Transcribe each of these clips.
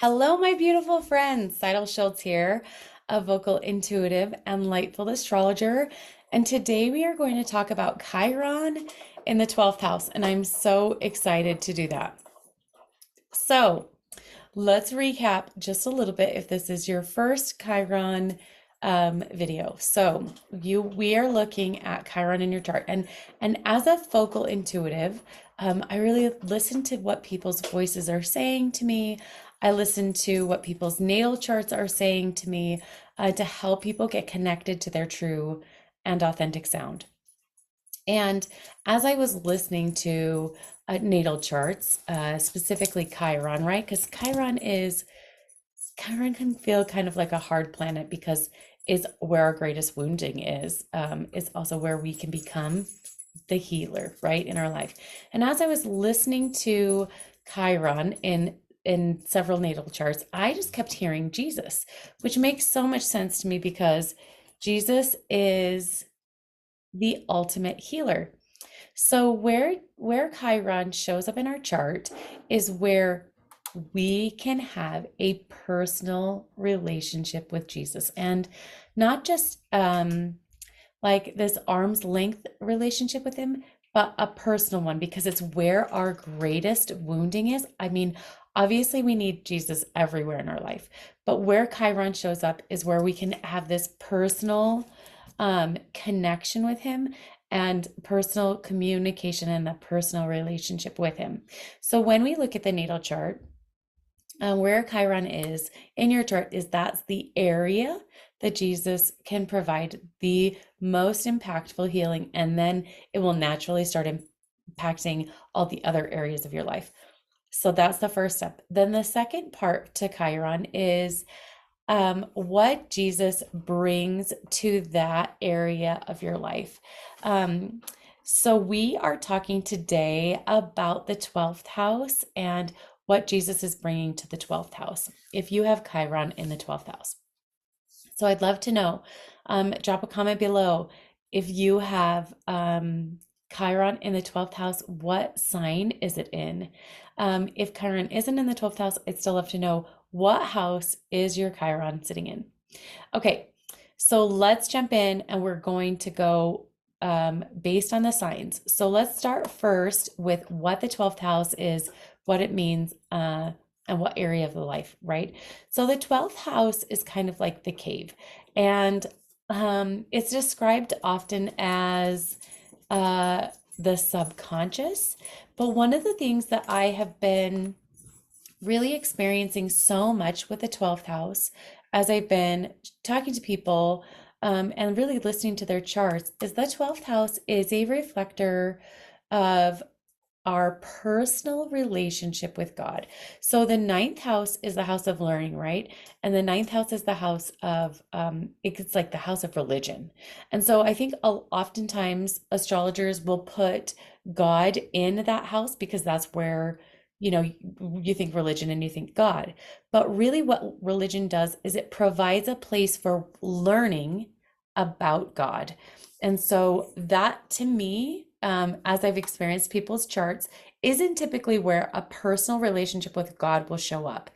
Hello, my beautiful friends. Seidel Schultz here, a vocal intuitive and lightful astrologer. And today we are going to talk about Chiron in the 12th house. And I'm so excited to do that. So let's recap just a little bit if this is your first Chiron video. So we are looking at Chiron in your chart. And as a focal intuitive, I really listen to what people's voices are saying to me. I listen to what people's natal charts are saying to me to help people get connected to their true and authentic sound. And as I was listening to natal charts, specifically Chiron, right? Because Chiron can feel kind of like a hard planet because it's where our greatest wounding is. It's also where we can become the healer, right, in our life. And as I was listening to Chiron in several natal charts, I just kept hearing Jesus, which makes so much sense to me because Jesus is the ultimate healer. So where Chiron shows up in our chart is where we can have a personal relationship with Jesus, and not just like this arm's length relationship with him, but a personal one because it's where our greatest wounding is. I mean, obviously we need Jesus everywhere in our life, but where Chiron shows up is where we can have this personal connection with him and personal communication and a personal relationship with him. So when we look at the natal chart, where Chiron is in your chart is that's the area that Jesus can provide the most impactful healing, and then it will naturally start impacting all the other areas of your life. So that's the first step. Then the second part to Chiron is what Jesus brings to that area of your life. So we are talking today about the 12th house and what Jesus is bringing to the 12th house if you have Chiron in the 12th house. So I'd love to know. Drop a comment below if you have Chiron in the 12th house, what sign is it in? If Chiron isn't in the 12th house, I'd still love to know what house is your Chiron sitting in. Okay, so let's jump in and we're going to go based on the signs. So let's start first with what the 12th house is, what it means, and what area of the life, right? So the 12th house is kind of like the cave, and it's described often as the subconscious. But one of the things that I have been really experiencing so much with the 12th house as I've been talking to people and really listening to their charts is the 12th house is a reflector of our personal relationship with God. So the ninth house is the house of learning, right? And the ninth house is the house of, it's like the house of religion. And so I think oftentimes astrologers will put God in that house because that's where, you think religion and you think God. But really, what religion does is it provides a place for learning about God. And so that to me, as I've experienced people's charts, isn't typically where a personal relationship with God will show up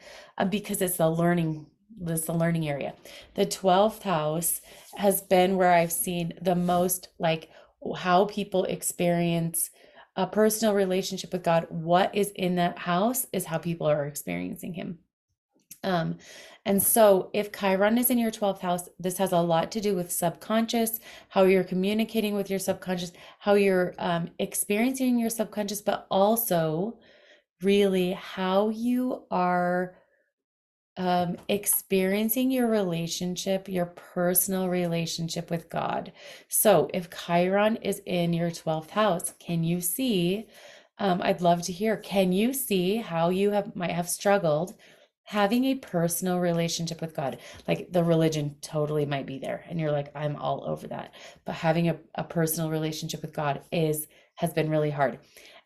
because it's the learning area. The 12th house has been where I've seen the most like how people experience a personal relationship with God. What is in that house is how people are experiencing him. Um, and so if Chiron is in your 12th house, this has a lot to do with subconscious, how you're communicating with your subconscious, how you're experiencing your subconscious, but also really how you are experiencing your relationship, your personal relationship with God. So if Chiron is in your 12th house, can you see? I'd love to hear. Can you see how you might have struggled having a personal relationship with God? Like the religion totally might be there, and you're like, I'm all over that. But having a personal relationship with God has been really hard.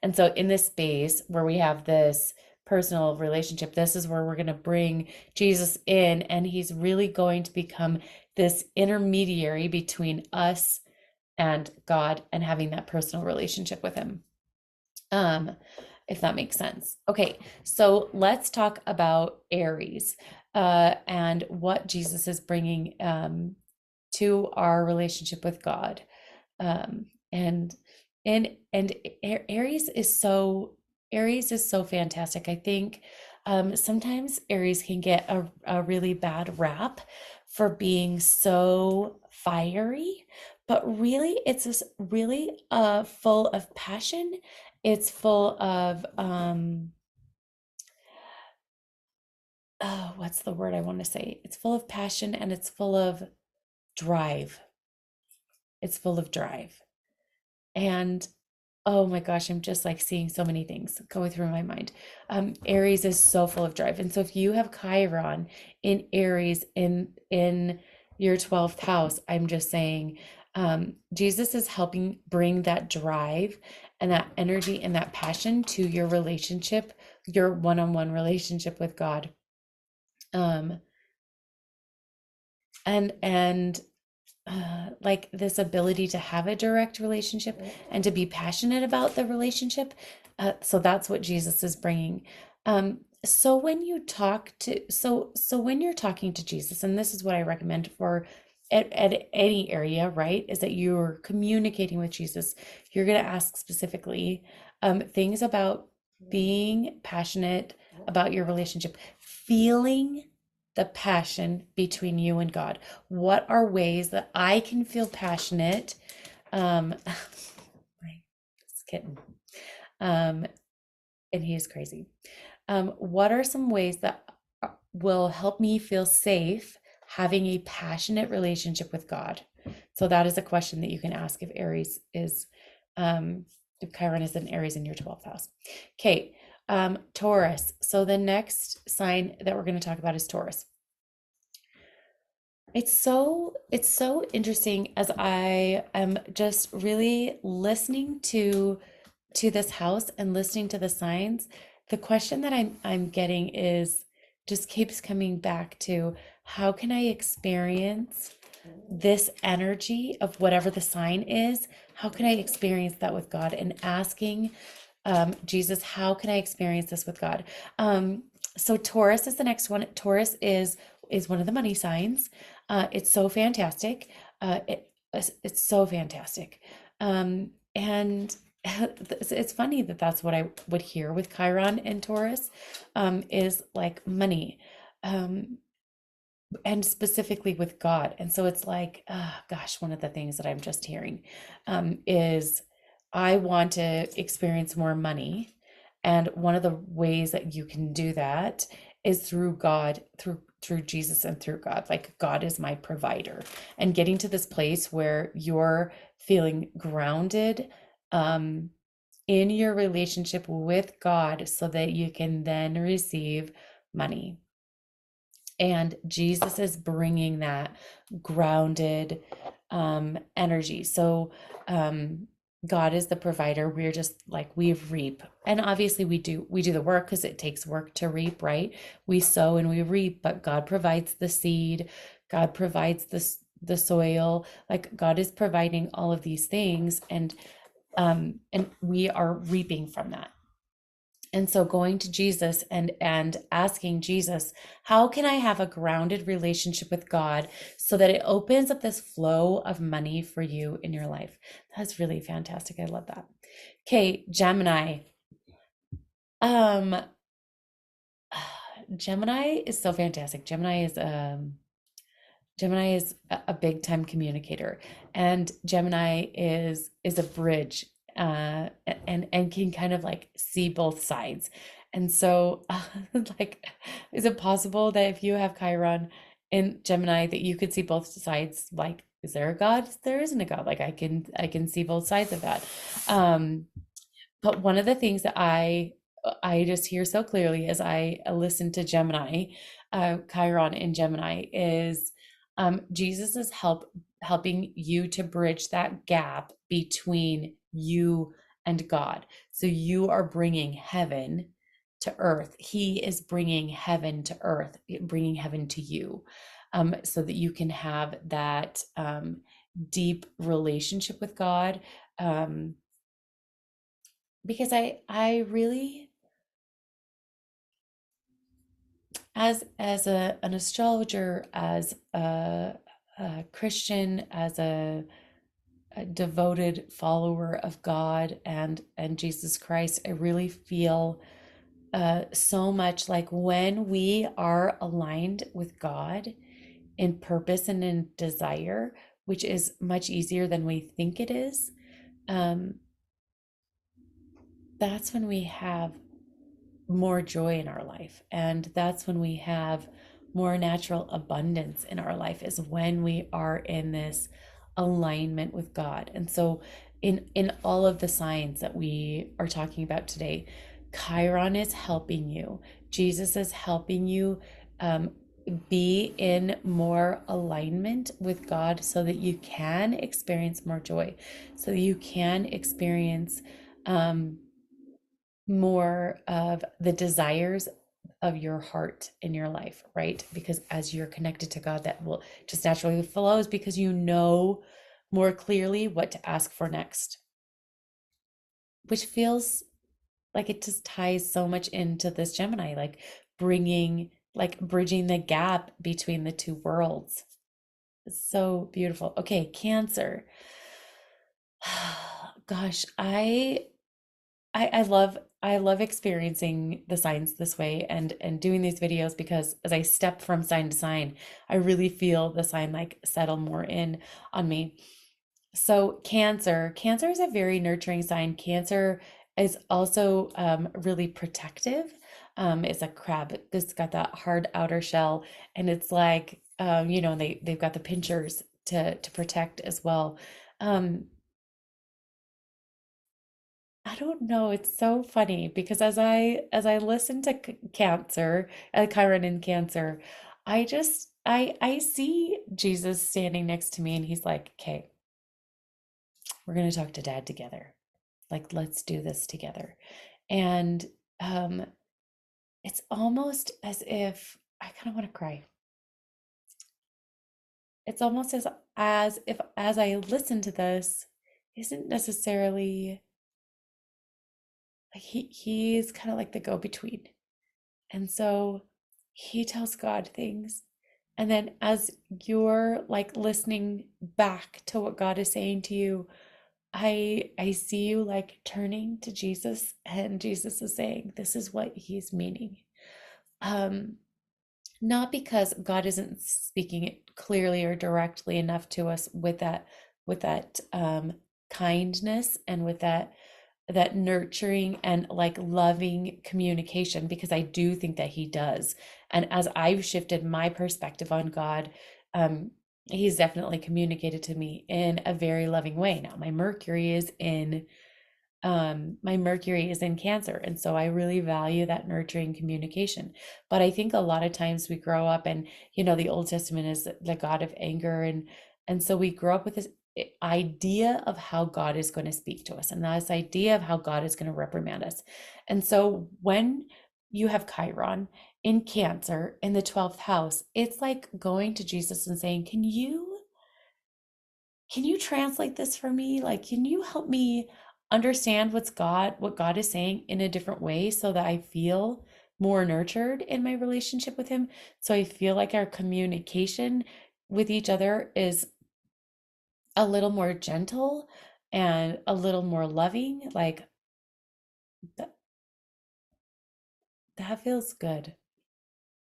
And so in this space where we have this personal relationship, this is where we're going to bring Jesus in, and he's really going to become this intermediary between us and God and having that personal relationship with him. if that makes sense. Okay, so let's talk about Aries and what Jesus is bringing to our relationship with God. And Aries is so fantastic. I think sometimes Aries can get a really bad rap for being so fiery, but really it's just really full of passion. It's full of oh, what's the word I want to say? It's full of passion and it's full of drive. It's full of drive. And oh my gosh, I'm just like seeing so many things going through my mind. Aries is so full of drive. And so if you have Chiron in Aries in your 12th house, I'm just saying Jesus is helping bring that drive and that energy and that passion to your relationship, your one-on-one relationship with God. Um, and like this ability to have a direct relationship and to be passionate about the relationship. So that's what Jesus is bringing. So when you talk to, so when you're talking to Jesus, and this is what I recommend for at any area, right, is that you're communicating with Jesus. You're going to ask specifically things about being passionate about your relationship, feeling the passion between you and God. What are ways that I can feel passionate? My kitten, um, and he is crazy. What are some ways that will help me feel safe having a passionate relationship with God? So that is a question that you can ask if Aries is, if Chiron is an Aries in your 12th house. Okay, Taurus. So the next sign that we're going to talk about is Taurus. It's so interesting as I am just really listening to this house and listening to the signs. The question that I'm getting is just keeps coming back to how can I experience this energy of whatever the sign is? How can I experience that with God? And asking Jesus, how can I experience this with God? So Taurus is the next one. Taurus is one of the money signs. It's so fantastic. It's so fantastic. And it's funny that that's what I would hear with Chiron and Taurus, is like money. And specifically with God. And so it's like, gosh, one of the things that I'm just hearing is I want to experience more money. And one of the ways that you can do that is through God, through Jesus and through God. Like God is my provider. And getting to this place where you're feeling grounded in your relationship with God so that you can then receive money. And Jesus is bringing that grounded energy. So God is the provider. We're just like we reap, and obviously we do the work because it takes work to reap, right? We sow and we reap, but God provides the seed. God provides the soil. Like God is providing all of these things, and we are reaping from that. And so going to Jesus and asking Jesus, how can I have a grounded relationship with God so that it opens up this flow of money for you in your life? That's really fantastic. I love that. Okay, Gemini. Um Gemini is so fantastic. Gemini is a big time communicator, and Gemini is a bridge, and can kind of like see both sides. And so, like, is it possible that if you have Chiron in Gemini, that you could see both sides? Like, is there a God? There isn't a God. Like, I can see both sides of that. Um, but one of the things that I just hear so clearly as I listen to Gemini, Chiron in Gemini is Jesus is helping you to bridge that gap between you and God. So you are bringing heaven to earth. He is bringing heaven to earth, bringing heaven to you, so that you can have that deep relationship with God. Because I really as an astrologer, as a Christian, as a devoted follower of God and Jesus Christ, I really feel so much like when we are aligned with God in purpose and in desire, which is much easier than we think it is, um, that's when we have more joy in our life. And that's when we have more natural abundance in our life, is when we are in this alignment with God. And so in all of the signs that we are talking about today, Chiron is helping you. Jesus is helping you um, be in more alignment with God so that you can experience more joy, so that you can experience um, more of the desires of your heart in your life, right? Because as you're connected to God, that will just naturally flows because you know more clearly what to ask for next, which feels like it just ties so much into this Gemini, like bridging the gap between the two worlds. It's so beautiful. Okay, Cancer. Gosh, I love experiencing the signs this way and doing these videos because as I step from sign to sign, I really feel the sign like settle more in on me. So Cancer is a very nurturing sign. Cancer is also really protective. It's a crab. It's got that hard outer shell, and it's like they've got the pinchers to protect as well. Um, I don't know. It's so funny because as I listen to Cancer, Chiron in Cancer, I see Jesus standing next to me, and he's like, "Okay, we're gonna talk to Dad together. Like, let's do this together." And um, it's almost as if I kind of want to cry. It's almost as if as I listen to this, isn't necessarily like he's kind of like the go-between. And so he tells God things. And then as you're like listening back to what God is saying to you, I see you like turning to Jesus, and Jesus is saying, this is what he's meaning. Um, Not because God isn't speaking it clearly or directly enough to us with that kindness and with that nurturing and like loving communication, because I do think that he does. And as I've shifted my perspective on God, um, he's definitely communicated to me in a very loving way. Now, my Mercury is in Cancer, and so I really value that nurturing communication. But I think a lot of times we grow up, and the Old Testament is the God of anger, and so we grow up with this idea of how God is going to speak to us, and this idea of how God is going to reprimand us. And so when you have Chiron in Cancer in the 12th house, it's like going to Jesus and saying, can you translate this for me? Like, can you help me understand what God is saying in a different way so that I feel more nurtured in my relationship with him? So I feel like our communication with each other is a little more gentle and a little more loving. Like that, that feels good.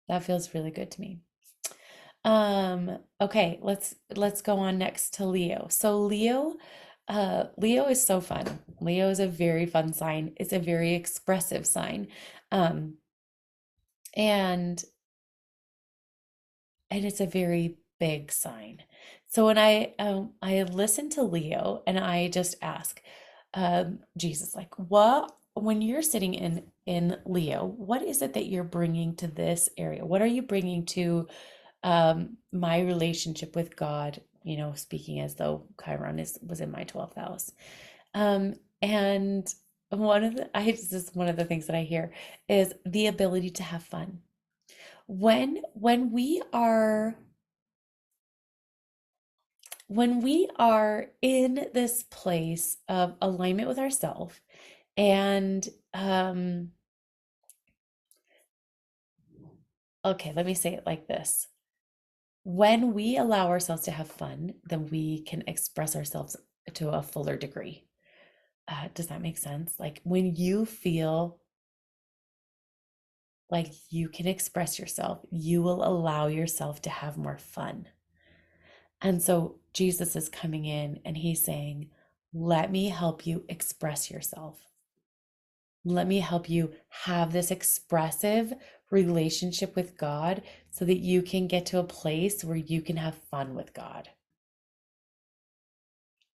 That feels really good to me. Okay, let's go on next to Leo. So Leo is so fun. Leo is a very fun sign. It's a very expressive sign. Um, and and it's a very big sign. So when I listen to Leo and I just ask Jesus, like, what when you're sitting in Leo, what is it that you're bringing to this area? What are you bringing to my relationship with God, speaking as though Chiron was in my 12th house. And one of the things that I hear is the ability to have fun. When we are in this place of alignment with ourselves and Okay, let me say it like this. When we allow ourselves to have fun, then we can express ourselves to a fuller degree. Does that make sense? Like when you feel like you can express yourself, you will allow yourself to have more fun. And so Jesus is coming in and he's saying, let me help you express yourself. Let me help you have this expressive relationship with God so that you can get to a place where you can have fun with God.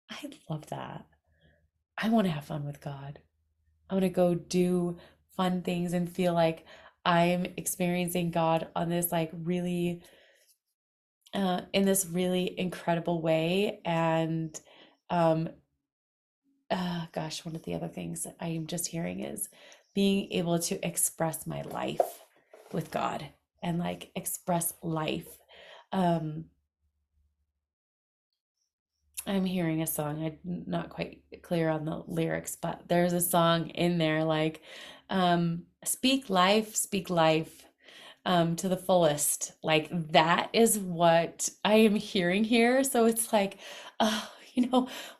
I love that. I want to have fun with God. I want to go do fun things and feel like I'm experiencing God on this like really in this really incredible way. And um gosh, one of the other things that I am just hearing is being able to express my life with God and like express life. Um, I'm hearing a song. I'm not quite clear on the lyrics, but there's a song in there like speak life to the fullest. Like that is what I am hearing here. So it's like,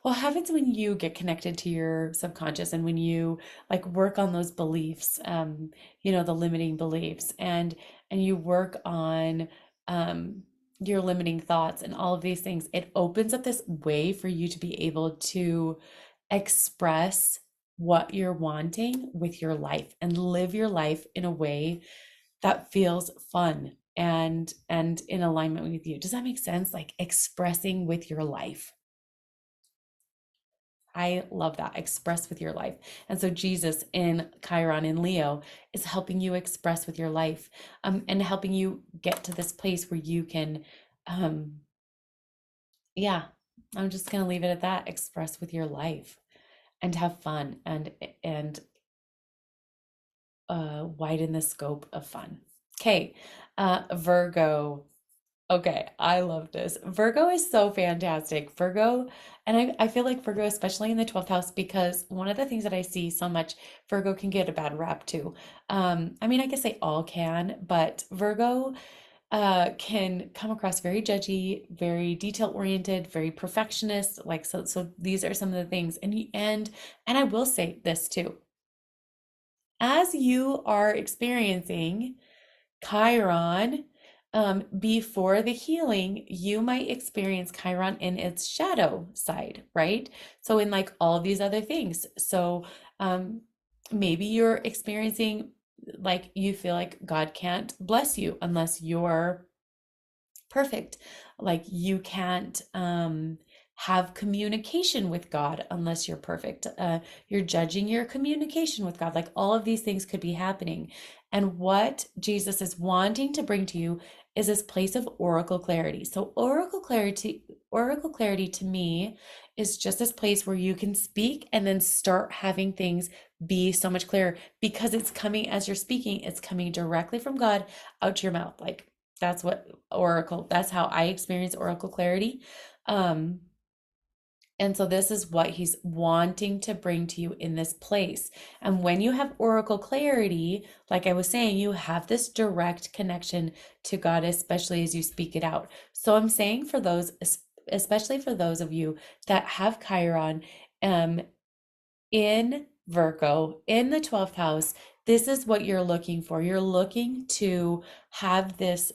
what happens when you get connected to your subconscious and when you like work on those beliefs, the limiting beliefs and you work on your limiting thoughts and all of these things, it opens up this way for you to be able to express what you're wanting with your life and live your life in a way that feels fun and in alignment with you. Does that make sense? Like expressing with your life. I love that. Express with your life. And so Jesus in Chiron in Leo is helping you express with your life, and helping you get to this place where you can, um, yeah, I'm just going to leave it at that. Express with your life and have fun and widen the scope of fun. Okay, Virgo. Okay, I love this. Virgo is so fantastic. Virgo, and I feel like Virgo, especially in the 12th house, because one of the things that I see so much, Virgo can get a bad rap too. I mean, I guess they all can, but Virgo can come across very judgy, very detail oriented, very perfectionist. Like so these are some of the things. And I will say this too. As you are experiencing Chiron, before the healing, you might experience Chiron in its shadow side, right? So in like all of these other things. So maybe you're experiencing like you feel like God can't bless you unless you're perfect. Like you can't have communication with God unless you're perfect. You're judging your communication with God. Like all of these things could be happening. And what Jesus is wanting to bring to you is this place of oracle clarity. So oracle clarity to me is just this place where you can speak and then start having things be so much clearer because it's coming as you're speaking, it's coming directly from God out to your mouth. Like that's what oracle, that's how I experience oracle clarity. Um, and so this is what he's wanting to bring to you in this place. And when you have oracle clarity, like I was saying, you have this direct connection to God, especially as you speak it out. So I'm saying for those, especially for those of you that have Chiron, um, in Virgo, in the 12th house, this is what you're looking for. You're looking to have this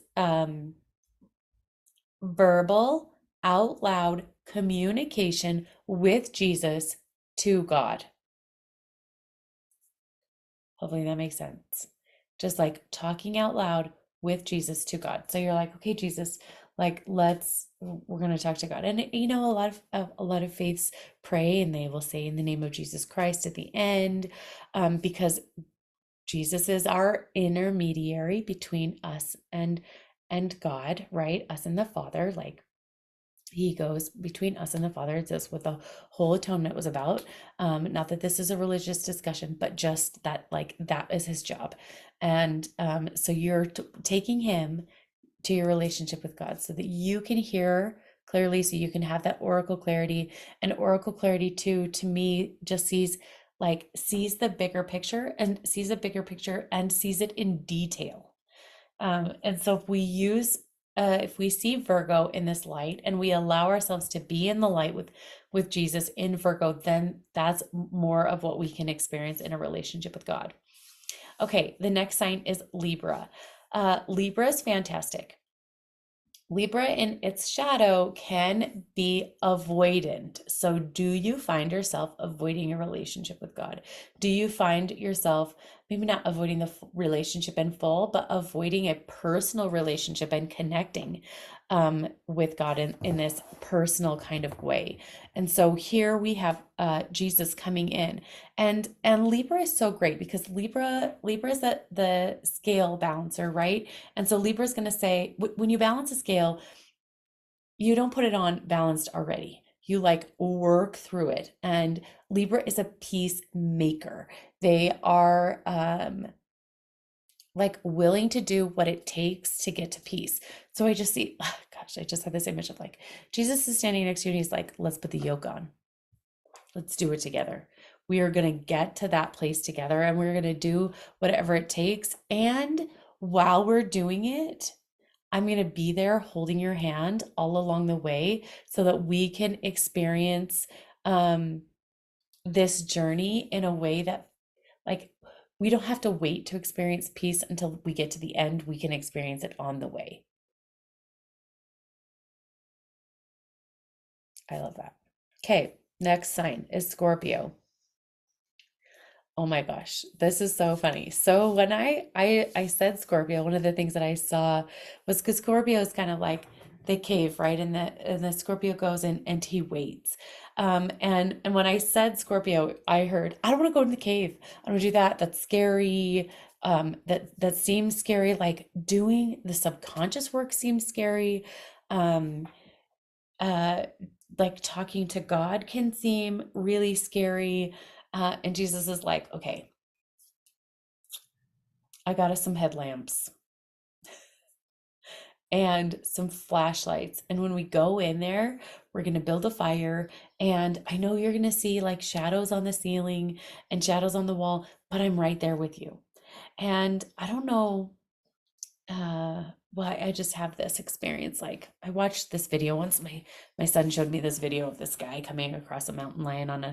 verbal, out loud communication with Jesus to God. Hopefully that makes sense. Just like talking out loud with Jesus to God. So you're like, okay, Jesus, like we're going to talk to God. And a lot of faiths pray and they will say in the name of Jesus Christ at the end, because Jesus is our intermediary between us and God, right? Us and the Father, like he goes between us and the Father. It's just what the whole atonement was about. Not that this is a religious discussion, but just that, like, that is his job. And so you're taking him to your relationship with God so that you can hear clearly, so you can have that oracle clarity. And oracle clarity, too, to me, just sees the bigger picture and sees a bigger picture and sees it in detail. And so if we see Virgo in this light and we allow ourselves to be in the light with Jesus in Virgo, then that's more of what we can experience in a relationship with God. Okay, the next sign is Libra. Libra is fantastic. Libra in its shadow can be avoidant. So, do you find yourself avoiding a relationship with God? Do you find yourself maybe not avoiding the relationship in full, but avoiding a personal relationship and connecting with God in this personal kind of way? And so here we have Jesus coming in, and Libra is so great because Libra is the scale balancer, right? And so Libra is going to say, when you balance a scale, you don't put it on balanced already. You like work through it. And Libra is a peacemaker. They are like willing to do what it takes to get to peace. So I just see, gosh, I just had this image of like Jesus is standing next to you and he's like, let's put the yoke on. Let's do it together. We are going to get to that place together and we're going to do whatever it takes. And while we're doing it, I'm going to be there holding your hand all along the way so that we can experience um, this journey in a way that, like, we don't have to wait to experience peace until we get to the end. We can experience it on the way. I love that. Okay, next sign is Scorpio. Oh my gosh, this is so funny. So when I said Scorpio, one of the things that I saw was because Scorpio is kind of like the cave, right? And the Scorpio goes in and he waits. And when I said Scorpio, I heard, I don't want to go in the cave. I don't want to do that. That's scary. That seems scary. Like doing the subconscious work seems scary. Um, uh like talking to God can seem really scary. And Jesus is like, okay, I got us some headlamps and some flashlights. And when we go in there, we're going to build a fire. And I know you're going to see like shadows on the ceiling and shadows on the wall, but I'm right there with you. And I don't know. Well, I just have this experience. Like I watched this video once. My son showed me this video of this guy coming across a mountain lion on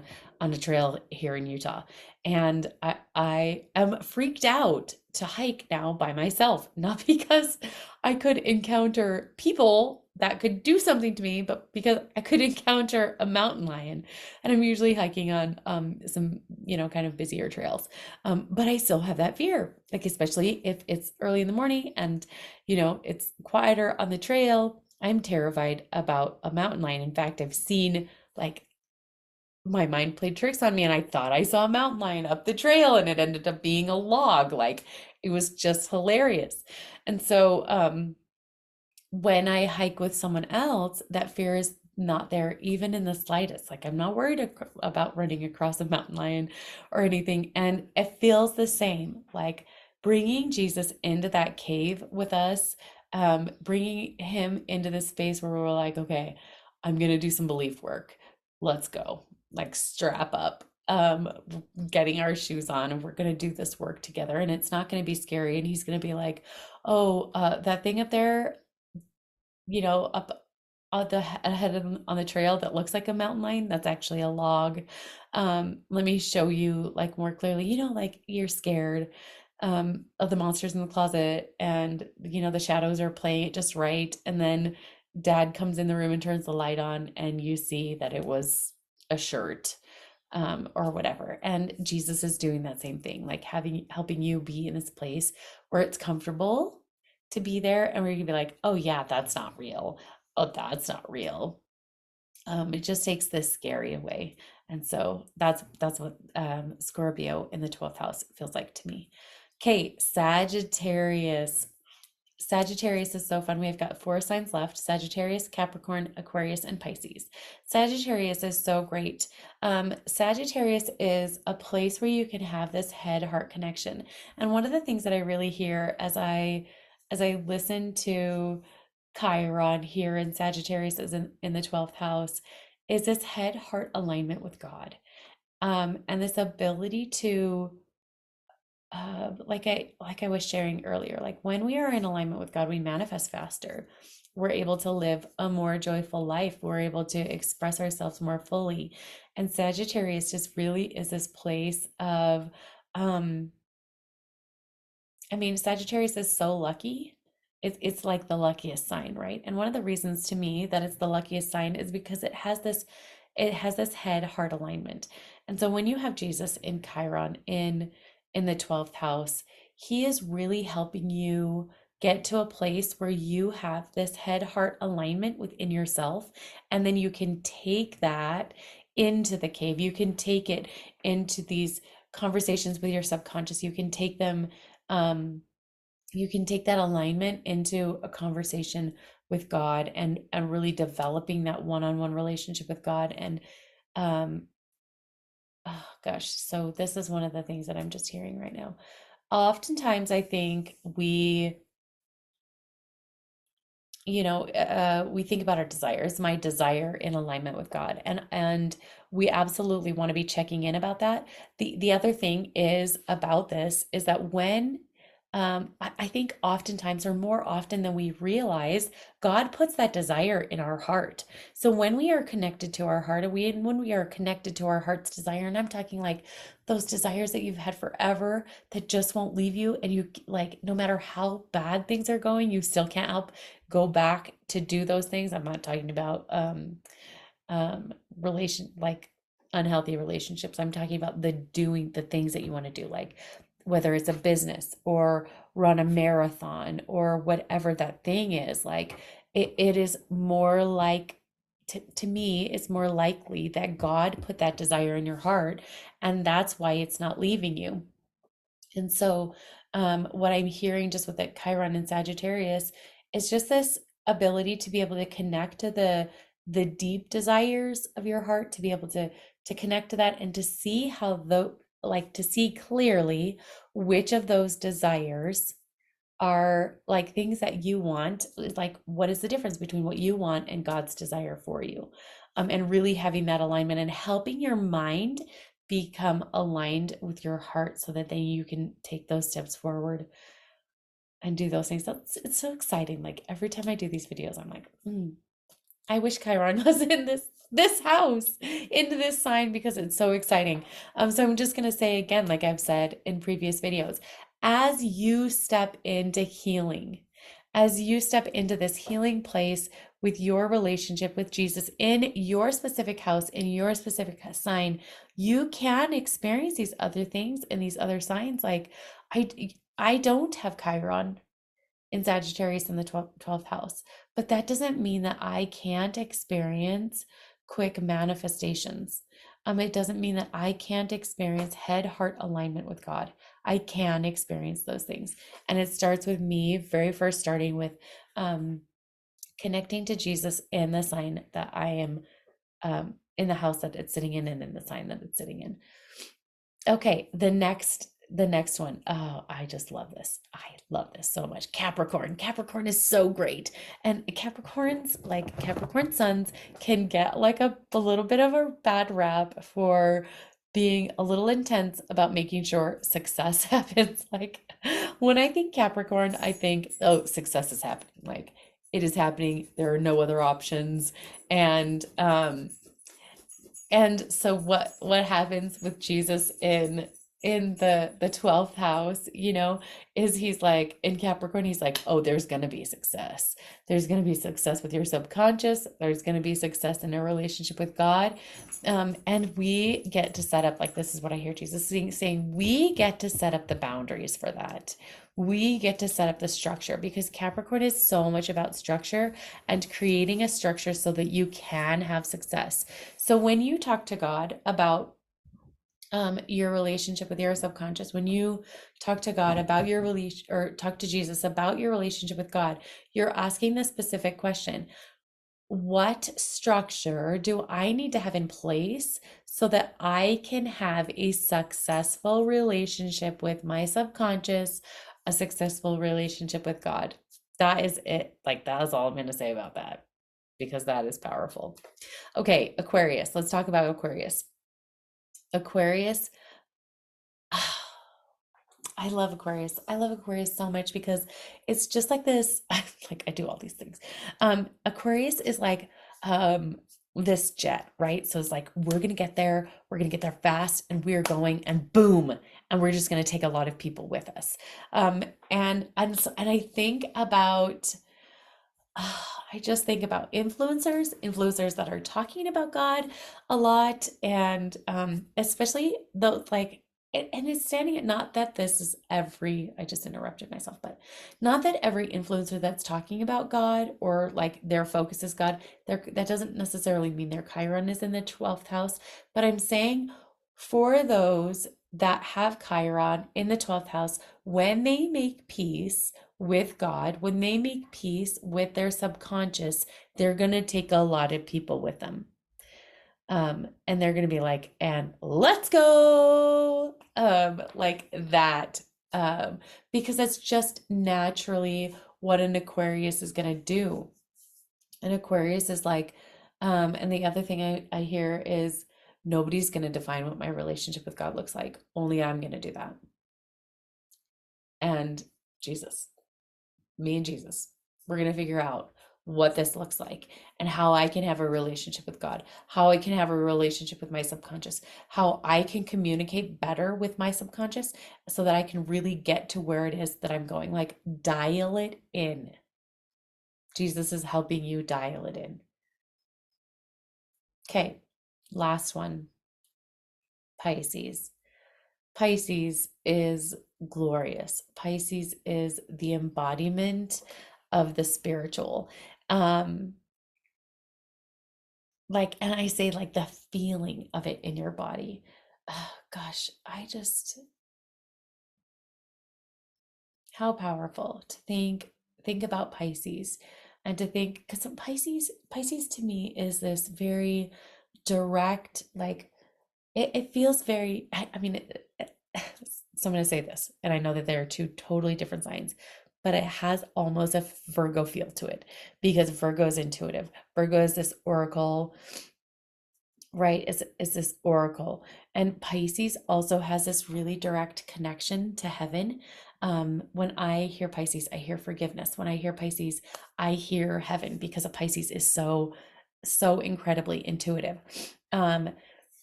a trail here in Utah, and I am freaked out to hike now by myself, not because I could encounter people that could do something to me, but because I could encounter a mountain lion. And I'm usually hiking on some kind of busier trails. But I still have that fear, like especially if it's early in the morning and it's quieter on the trail. I'm terrified about a mountain lion. In fact, I've seen like my mind played tricks on me and I thought I saw a mountain lion up the trail and it ended up being a log. Like it was just hilarious. And so when I hike with someone else, that fear is not there even in the slightest. Like I'm not worried about running across a mountain lion or anything. And it feels the same, like bringing Jesus into that cave with us, bringing him into this space where we're like, okay, I'm going to do some belief work. Let's go. Like strap up, getting our shoes on, and we're going to do this work together. And it's not going to be scary. And he's going to be like, oh, that thing up there, up on the ahead on the trail that looks like a mountain lion, that's actually a log. Let me show you like more clearly, like you're scared of the monsters in the closet and the shadows are playing it just right. And then dad comes in the room and turns the light on and you see that it was a shirt or whatever. And Jesus is doing that same thing, like helping you be in this place where it's comfortable to be there and where you can be like, oh yeah, that's not real. Oh, that's not real. It just takes this scary away. And so that's what Scorpio in the 12th house feels like to me. Okay, Sagittarius. Sagittarius is so fun. We've got 4 signs left: Sagittarius, Capricorn, Aquarius, and Pisces. Sagittarius is so great. Sagittarius is a place where you can have this head-heart connection. And one of the things that I really hear as I listen to Chiron here in Sagittarius is in the 12th house is this head-heart alignment with God. And this ability to like I was sharing earlier, like when we are in alignment with God, we manifest faster. We're able to live a more joyful life. We're able to express ourselves more fully. And Sagittarius just really is this place of, um, I mean, Sagittarius is so lucky. It's like the luckiest sign, right? And one of the reasons to me that it's the luckiest sign is because it has this head heart alignment. And so when you have Jesus in Chiron in the 12th house, he is really helping you get to a place where you have this head heart alignment within yourself, and then you can take that into the cave. You can take it into these conversations with your subconscious. Um, you can take that alignment into a conversation with God, and really developing that one-on-one relationship with God. And um, oh gosh, so this is one of the things that I'm just hearing right now. Oftentimes, I think we think about our desires, my desire in alignment with God, and we absolutely want to be checking in about that. The other thing is about this is that when I think oftentimes, or more often than we realize, God puts that desire in our heart. So when we are connected to our heart, and when we are connected to our heart's desire, and I'm talking like those desires that you've had forever that just won't leave you, and you like no matter how bad things are going, you still can't help go back to do those things. I'm not talking about relation like unhealthy relationships. I'm talking about the things that you want to do, like whether it's a business or run a marathon or whatever that thing is. Like it is more like, to me, it's more likely that God put that desire in your heart, and that's why it's not leaving you. And so, what I'm hearing just with that Chiron and Sagittarius is just this ability to be able to connect to the deep desires of your heart, to be able to connect to that, and to see how to see clearly which of those desires are like things that you want. Like, what is the difference between what you want and God's desire for you? And really having that alignment and helping your mind become aligned with your heart, so that then you can take those steps forward and do those things. It's so exciting. Like every time I do these videos, I'm like, I wish Chiron was in this house, into this sign, because it's so exciting. So I'm just gonna say again, like I've said in previous videos, as you step into healing, as you step into this healing place with your relationship with Jesus in your specific house, in your specific sign, you can experience these other things and these other signs. Like I I don't have Chiron in Sagittarius in the 12th house. But that doesn't mean that I can't experience quick manifestations. It doesn't mean that I can't experience head heart alignment with God. I can experience those things. And it starts with me very first starting with um, connecting to Jesus in the sign that I am, in the house that it's sitting in, and in the sign that it's sitting in. Okay, the next one. Oh, I just love this. I love this so much. Capricorn. Capricorn is so great. And Capricorns, like Capricorn suns, can get like a little bit of a bad rap for being a little intense about making sure success happens. Like when I think Capricorn, I think, oh, success is happening. Like it is happening. There are no other options. And so what happens with Jesus in the 12th house, is he's like in Capricorn, he's like, "Oh, there's going to be success. There's going to be success with your subconscious. There's going to be success in a relationship with God." And we get to set up, like, this is what I hear Jesus saying, we get to set up the boundaries for that. We get to set up the structure, because Capricorn is so much about structure and creating a structure so that you can have success. So when you talk to God about your relationship with your subconscious, when you talk to God about your relation, or talk to Jesus about your relationship with God, you're asking the specific question: what structure do I need to have in place so that I can have a successful relationship with my subconscious, a successful relationship with God? That is it. Like, that is all I'm going to say about that, because that is powerful. Okay, Aquarius. Let's talk about Aquarius. Aquarius, I love Aquarius. I love Aquarius so much because it's just like this. Like I do all these things. Aquarius is like um this jet, right? So it's like we're gonna get there fast, and we're going, and boom, and we're just gonna take a lot of people with us. Um, and I think about I just think about influencers that are talking about God a lot, and especially the like, and it's standing at not that this is every, I just interrupted myself, but not that every influencer that's talking about God or like their focus is God, that doesn't necessarily mean their Chiron is in the 12th house, but I'm saying for those that have Chiron in the 12th house, when they make peace with God, when they make peace with their subconscious, they're going to take a lot of people with them. And they're going to be like, and let's go. Like that. Because that's just naturally what an Aquarius is going to do. An Aquarius is like, and the other thing I hear is nobody's going to define what my relationship with God looks like. Only I'm going to do that. And Jesus. Me and Jesus, we're going to figure out what this looks like and how I can have a relationship with God, how I can have a relationship with my subconscious, how I can communicate better with my subconscious so that I can really get to where it is that I'm going. Like, dial it in. Jesus is helping you dial it in. Okay, last one, Pisces. Pisces is glorious. Pisces is the embodiment of the spiritual. Um, like, and I say like the feeling of it in your body. Gosh, how powerful to think about Pisces and to think, because Pisces to me is this very direct, like it feels very, I mean, so I'm going to say this, and I know that there are two totally different signs, but it has almost a Virgo feel to it because Virgo is intuitive. Virgo is this oracle, right? Is this oracle, and Pisces also has this really direct connection to heaven. When I hear Pisces, I hear forgiveness. When I hear Pisces, I hear heaven because a Pisces is so incredibly intuitive. Um,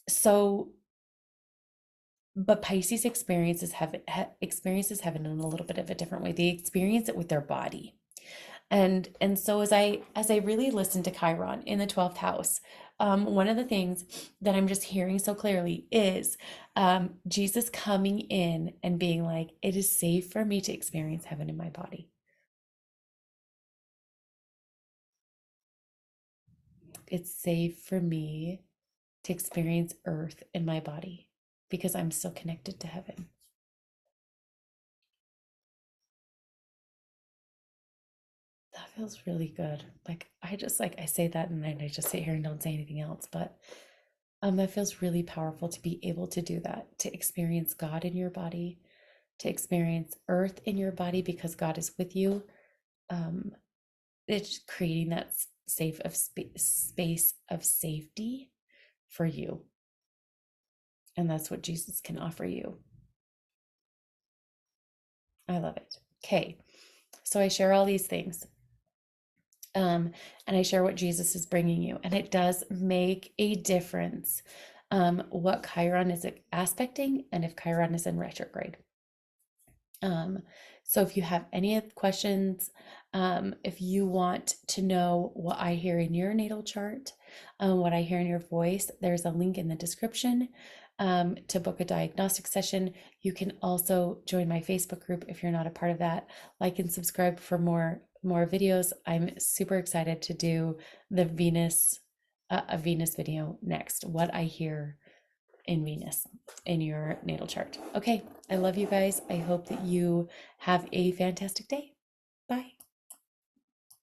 so but Pisces experiences heaven in a little bit of a different way. They experience it with their body. And so as I really listen to Chiron in the 12th house, one of the things that I'm just hearing so clearly is Jesus coming in and being like, it is safe for me to experience heaven in my body. It's safe for me to experience earth in my body because I'm still connected to heaven. That feels really good. Like I say that and then I just sit here and don't say anything else. But that feels really powerful to be able to do that, to experience God in your body, to experience earth in your body because God is with you. Um, it's creating that space of safety for you. And that's what Jesus can offer you. I love it. Okay. So I share all these things. And I share what Jesus is bringing you. And it does make a difference what Chiron is aspecting and if Chiron is in retrograde. So if you have any questions, if you want to know what I hear in your natal chart, what I hear in your voice, there's a link in the description to book a diagnostic session. You can also join my Facebook group if you're not a part of that. Like and subscribe for more videos. I'm super excited to do the Venus a Venus video next. What I hear in Venus in your natal chart. Okay, I love you guys. I hope that you have a fantastic day. Bye.